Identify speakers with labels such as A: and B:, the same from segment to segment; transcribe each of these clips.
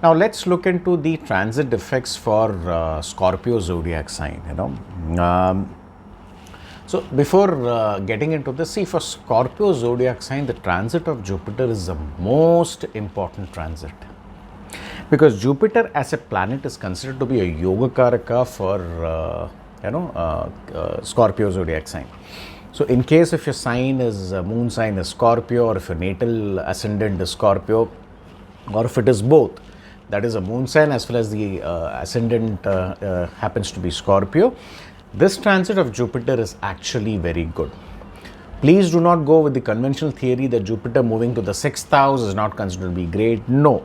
A: Now let's look into the transit effects for Scorpio zodiac sign. So before getting into this, see, for Scorpio zodiac sign, the transit of Jupiter is the most important transit, because Jupiter as a planet is considered to be a yoga karaka for Scorpio zodiac sign. So in case if your sign is moon sign is Scorpio, or if your natal ascendant is Scorpio, or if it is both, that is a moon sign as well as the ascendant happens to be Scorpio, this transit of Jupiter is actually very good. Please do not go with the conventional theory that Jupiter moving to the 6th house is not considered to be great. No.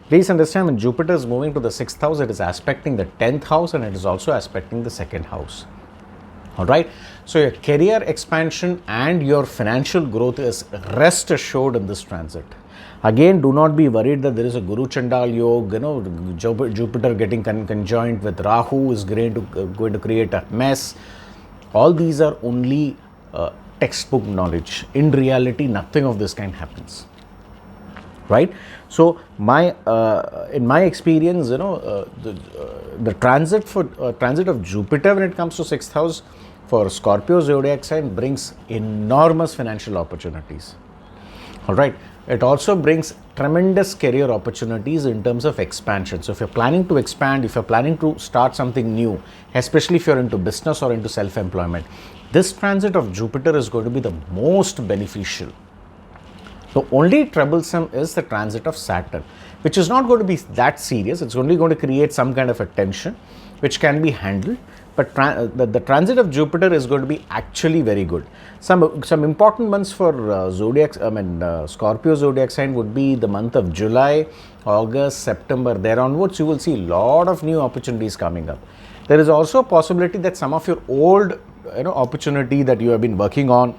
A: Please understand, when Jupiter is moving to the 6th house, it is aspecting the 10th house and it is also aspecting the 2nd house. Alright, so your career expansion and your financial growth is rest assured in this transit. Again, do not be worried that there is a Guru Chandal Yoga, Jupiter getting conjoined with Rahu is going to create a mess. All these are only textbook knowledge. In reality, nothing of this kind happens. Right? So, in my experience, the transit of Jupiter when it comes to 6th house for Scorpio zodiac sign brings enormous financial opportunities. Alright, it also brings tremendous career opportunities in terms of expansion. So if you're planning to expand, if you're planning to start something new, especially if you're into business or into self-employment, this transit of Jupiter is going to be the most beneficial. The only troublesome is the transit of Saturn, which is not going to be that serious. It's only going to create some kind of a tension, which can be handled. But the transit of Jupiter is going to be actually very good. Some important months for Scorpio zodiac sign would be the month of July, August, September. There onwards, you will see a lot of new opportunities coming up. There is also a possibility that some of your old opportunity that you have been working on,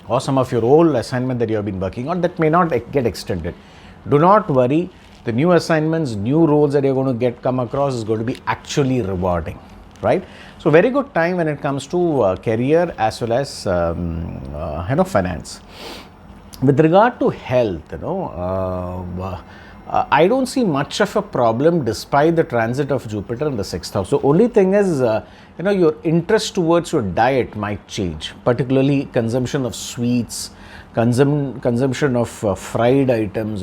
A: or some of your old assignment that you have been working on, that may not get extended. Do not worry. The new assignments, new roles that you're going to come across is going to be actually rewarding. Right? So very good time when it comes to career as well as finance. With regard to health, I don't see much of a problem despite the transit of Jupiter in the 6th house. So only thing is, your interest towards your diet might change, particularly consumption of sweets, consumption of fried items,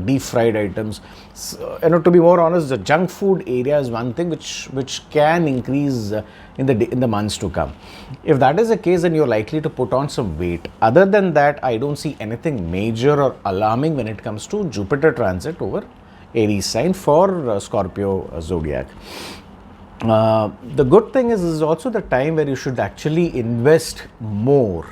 A: deep fried items. To be more honest, the junk food area is one thing which can increase in the months to come. If that is the case, then you're likely to put on some weight. Other than that, I don't see anything major or alarming when it comes to Jupiter transit over Aries sign for Scorpio zodiac. The good thing is also the time where you should actually invest more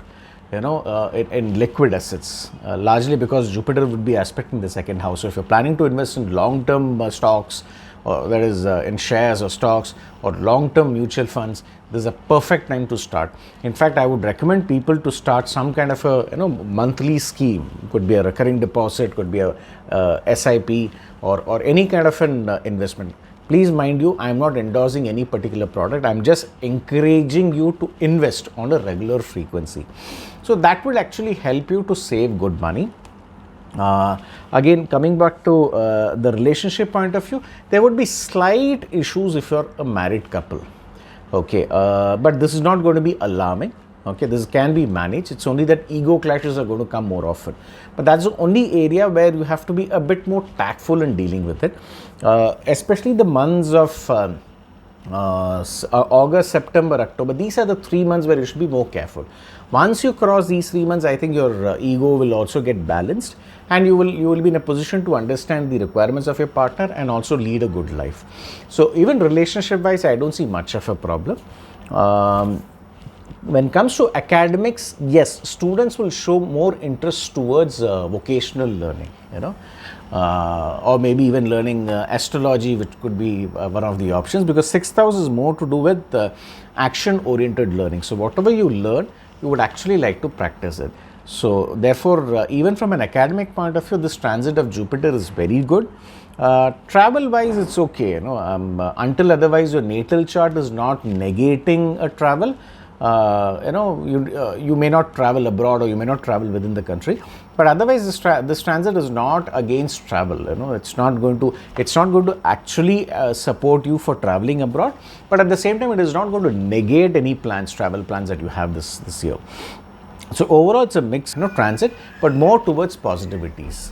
A: in liquid assets, largely because Jupiter would be aspecting the 2nd house. So if you're planning to invest in long-term stocks, that is in shares or stocks or long-term mutual funds, this is a perfect time to start. In fact, I would recommend people to start some kind of a monthly scheme. Could be a recurring deposit, could be a SIP or any kind of an investment. Please mind you, I am not endorsing any particular product. I am just encouraging you to invest on a regular frequency. So that will actually help you to save good money. Again, coming back to the relationship point of view, there would be slight issues if you're a married couple. Okay, but this is not going to be alarming. Okay, this can be managed. It's only that ego clashes are going to come more often. But that's the only area where you have to be a bit more tactful in dealing with it. Especially the months of August, September, October. These are the 3 months where you should be more careful. Once you cross these 3 months, I think your ego will also get balanced, and you will be in a position to understand the requirements of your partner and also lead a good life. So even relationship wise, I don't see much of a problem. When it comes to academics, yes, students will show more interest towards vocational learning, or maybe even learning astrology, which could be one of the options, because 6th house is more to do with action-oriented learning. So whatever you learn, you would actually like to practice it. So therefore, even from an academic point of view, this transit of Jupiter is very good. Travel wise, it's okay, until otherwise your natal chart is not negating a travel. You may not travel abroad or you may not travel within the country. But otherwise, this transit is not against travel. You know, it's not going to actually support you for traveling abroad. But at the same time, it is not going to negate any travel plans that you have this year. So overall, it's a mixed, transit, but more towards positivities.